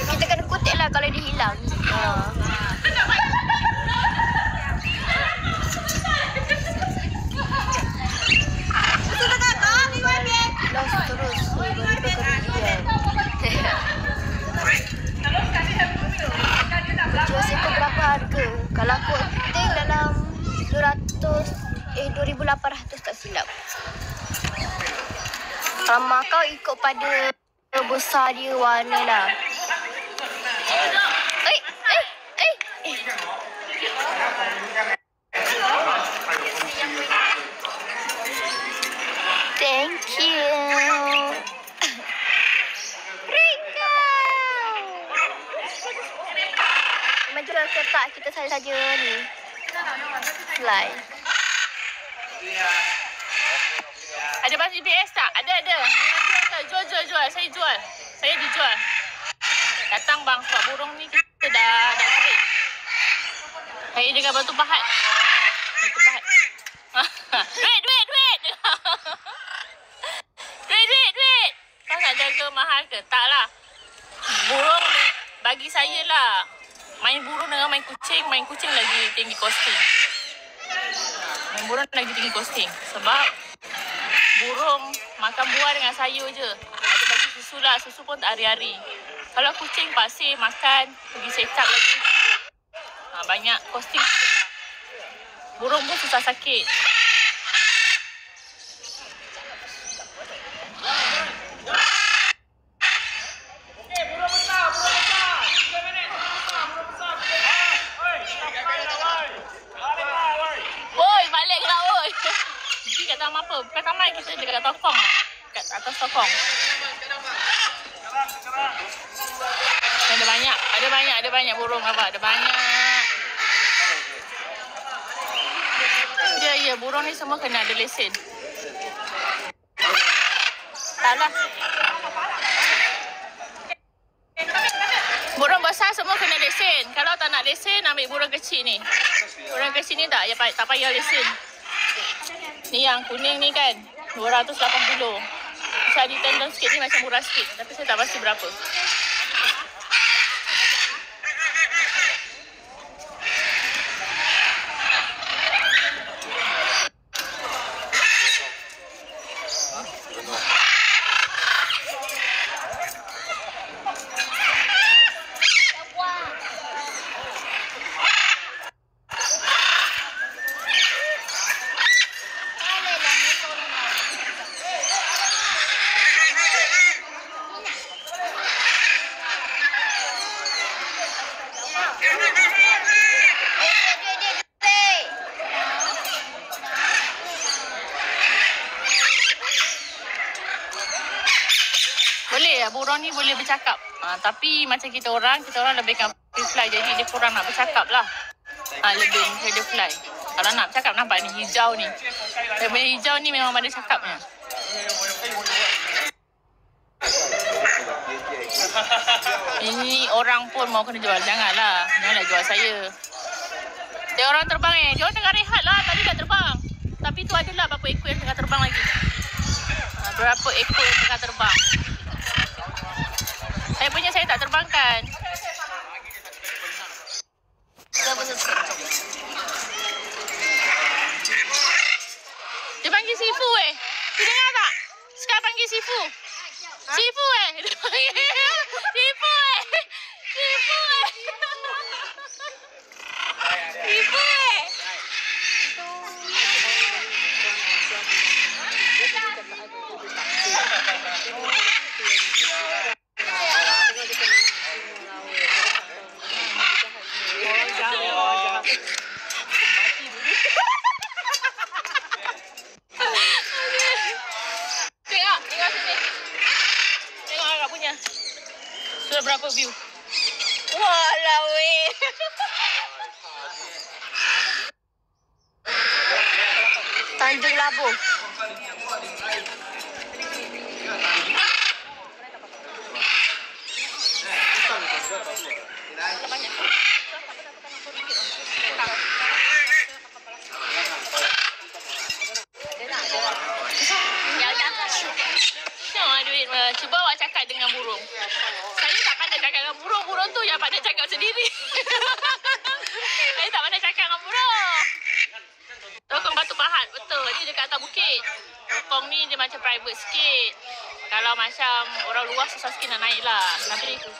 Kita kena kutip lah kalau dia hilang. Los terus. Jual simple berapa harga? Kalau aku think dalam 2,800 tak silap. Kalau kau ikut pada besar dia, warna lah. Thank you. Rika. Menjual kotak kita saja ni. Fly. Ada bas GPS tak? Ada. Jual. Saya jual. Saya dijual. Datang bang, sebab burung ni kita dah kering. Saya dengan batu pahat. Duit. Duit. Kau nak jaga mahal ke? Tak lah. Burung ni bagi saya lah. Main burung dengan main kucing lagi tinggi costing. Main burung lagi tinggi costing. Sebab burung makan buah dengan sayur je. Ada bagi susu lah. Susu pun tak hari-hari. Kalau kucing pasir makan, pergi set up lagi. Banyak costing. Burung pun susah sakit. Oi, balik ke lah, oi. Pergi kat taman apa? Bukan taman, kita dekat Tokong. Kat atas Tokong. Ada banyak burung apa? Ada banyak. Ya, burung ni semua kena ada lesen. Taklah. Burung besar semua kena lesen. Kalau tak nak lesen, ambil burung kecil ni. Burung kecil ni tak payah lesen. Ni yang kuning ni kan, 280. Bisa ditendang sikit ni macam murah sikit. Tapi saya tak pasti berapa. Boleh lah, burung ni boleh bercakap. Tapi macam kita orang lebihkan fly. Jadi dia kurang nak bercakap lah. Lebih dia fly. Kalau nak bercakap, nampak ni hijau ni. Dia punya hijau ni memang ada cakapnya. Ini orang pun mau kena jual. Janganlah jual saya. Dia orang terbang dia orang tengah rehat lah. Tadi dah terbang. Tapi tu adalah berapa ekor yang tengah terbang lagi. Berapa ekor yang tengah terbang. Saya punya saya tak terbangkan. Dia panggil Sifu Dia dengar tak? Sekarang panggil Sifu. Sifu Sifu Sudah berapa view? Walau weh. Tanjung Labuh. pandai cakap sendiri. Saya tak pandai cakap dengan burung. Tokong Batu Pahat, betul. Dia dekat atas bukit. Tokong ni dia macam private sikit. Kalau macam orang luar susah sikit nak naik lah. Tapi dia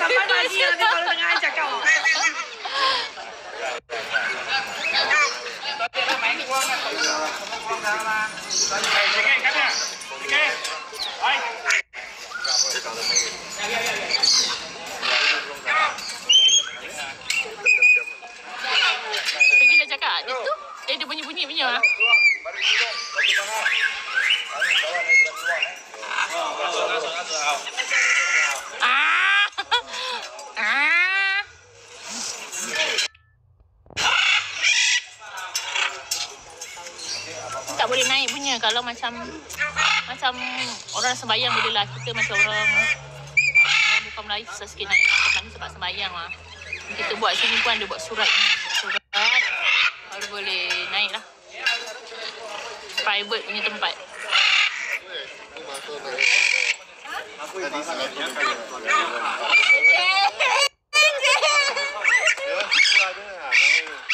Ramai lagi nanti kalau tengah cakap. pergi dah cakap. Dia tu, dia bunyi-bunyi punya lah. Tak boleh naik punya kalau macam orang sembahyang boleh lah. Kita macam orang bukan Melayu susah sikit naik. Macam sebab sembahyang lah. Kita buat sini pun ada buat surat ni. Surat baru boleh naik lah. Private punya tempat.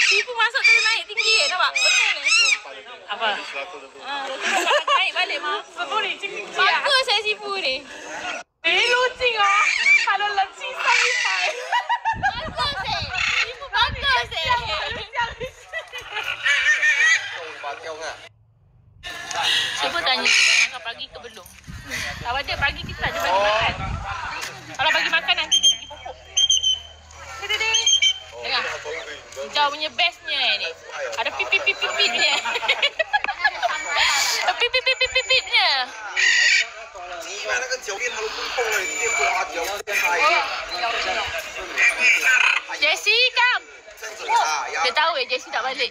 Sifu masuk terus naik tinggi nampak? Betul ni? Apa? Naik balik mah. Bagus saya sifu ni. Lucing ah. Kalau lucing sampai. Bagus sifu bagus Sifu tanya kita pagi ke belum? Kalau dia pagi kita ada bagi makan. Kalau bagi makan nanti dia pergi pokok. Dengar. Hijau punya bestnya ni. Ada pipit-pipit-pipitnya. Pipit-pipit-pipitnya. Jessie, come. Oh, dia tahu Jessie tak balik.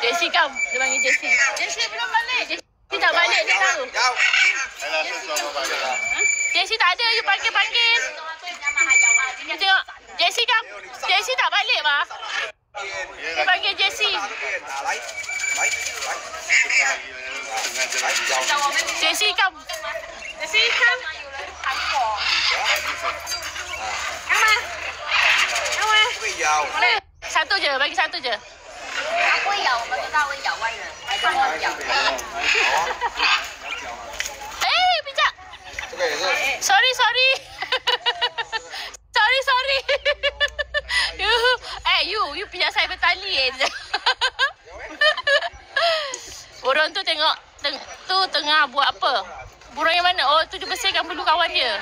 Jessie, come. Dia panggil Jessie. Jessie belum balik. Jessie tak balik, dia tahu. Jessie tak ada, you panggil-panggil. You tengok. Jessie, come. Jessie tak balik, Ma. Dia panggil Jessie. Jessie, come. Jessie, come. Satu je, bagi satu je. Eh, bijak. Sorry. Sorry. You pijak saya bertali Burung tu tengok tu tengah buat apa? Burung yang mana? Oh, tu dia bersihkan bulu kawan dia.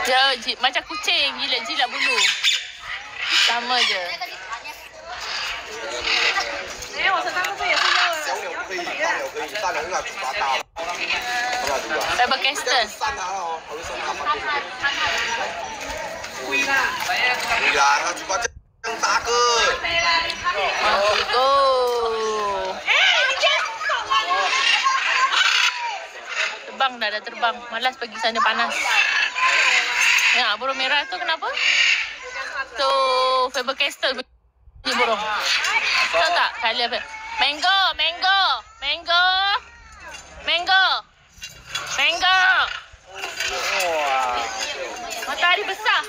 Dia macam kucing jilat-jilat bulu. Sama je. Faber-Castell. Terbang dah terbang. Malas pergi sana panas. Ya, burung merah tu kenapa? Tu Faber-Castell ni burung. Tahu tak? Kali apa? Mango. Matahari besar.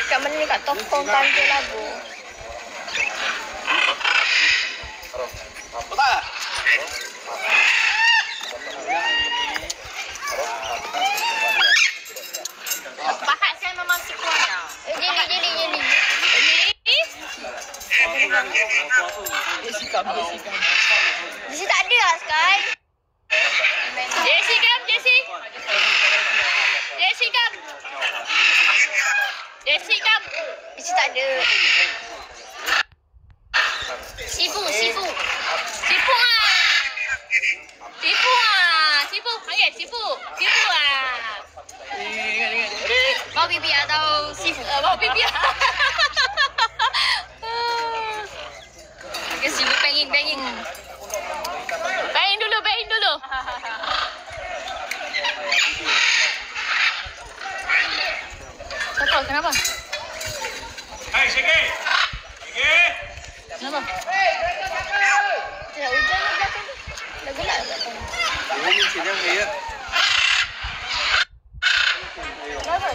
Kat mana ni kat Tokong Tanjung Labu. Pahat saya memang sekuatnya. Jadi. Jessica. Di sini tak ada lah, Sky. Jessie, come. Di sini tak ada. Sifu. Tipu ah. Tipu. Okey, tipu. Tipu ah. Mau pipi atau seafood? Mau pipi. Okay, seafood banging. Bayin dulu. Cakap, kenapa? Hai, Syekh. Kenapa? Tidak hujan ke belakang ni? Dah gelap kat belakang. 我们尽量可以。 Kenapa?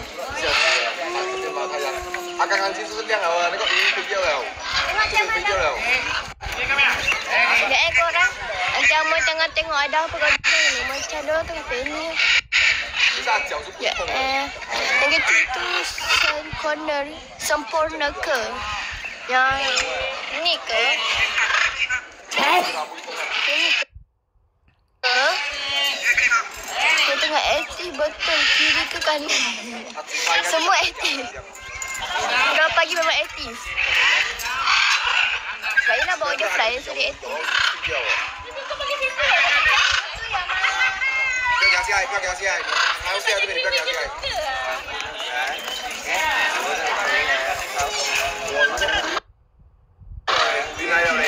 他刚刚就是亮了啊，那个已经飞掉了， Tengok 这个飞掉了。 Ada korang. Macam Amoy tengah tengok ada apa kat belakang ni. Macam dia orang tengah penny. 就是他脚是不 Ya, 痛的。 yang kecil tu corner sempurna ke? Yang ni ke? Ini ke? Dia tengah aktif betul. Kiri ke kanan? Semua aktif. Dah pagi memang aktif. Baiklah bawa dia fly so dia aktif. 不要给他下来，不要给他下来，还要下来这边，你不要给他下来。你来了嘞。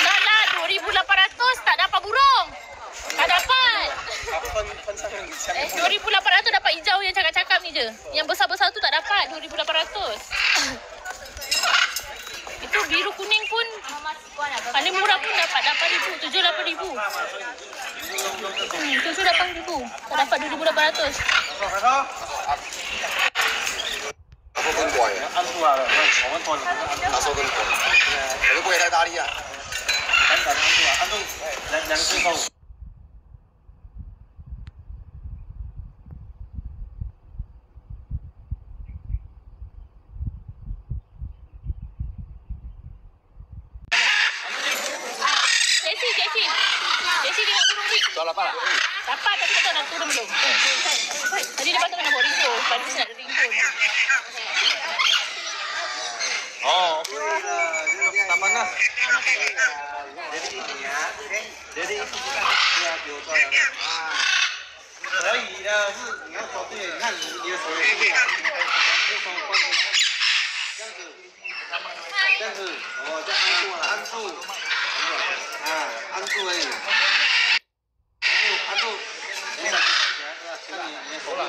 Tak lah, 2,800 tak dapat burung. Tak dapat. 2,800 dapat hijau yang cakap-cakap ni je. Yang besar-besar tu tak dapat 2,800. Itu biru kuning pun paling murah pun dapat 8,000, 7-8,000. 7-8,000. Tak dapat 2,800. 他说更短，按出来了，我们多了，他说更短，可是不可以太大力啊。按出来，按住两只手。 Jessie tengok burung ni. Jual apa lah? Dapat tapi tak tahu nak turun belum. Tadi dia patut nak bawa ringkul. Lepas tu nak ada ringkul. Oh. Tak panas. Jadi ini ya. Jadi itu bukan ya 比如说可以的，是你要手对，你看你的手也对啊，这手关起来，这样子，这样子，哦，这样按住，啊，按住而已，按住，等一下，看你的手了。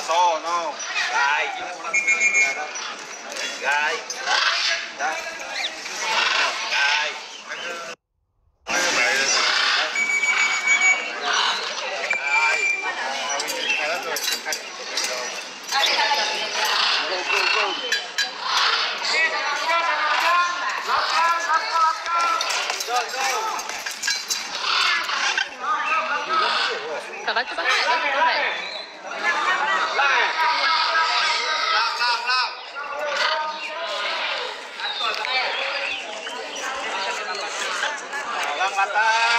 So no. Gai. Gai. Dah. Gai. Go go go. Tak batu banget. Batu banget. Lang atas.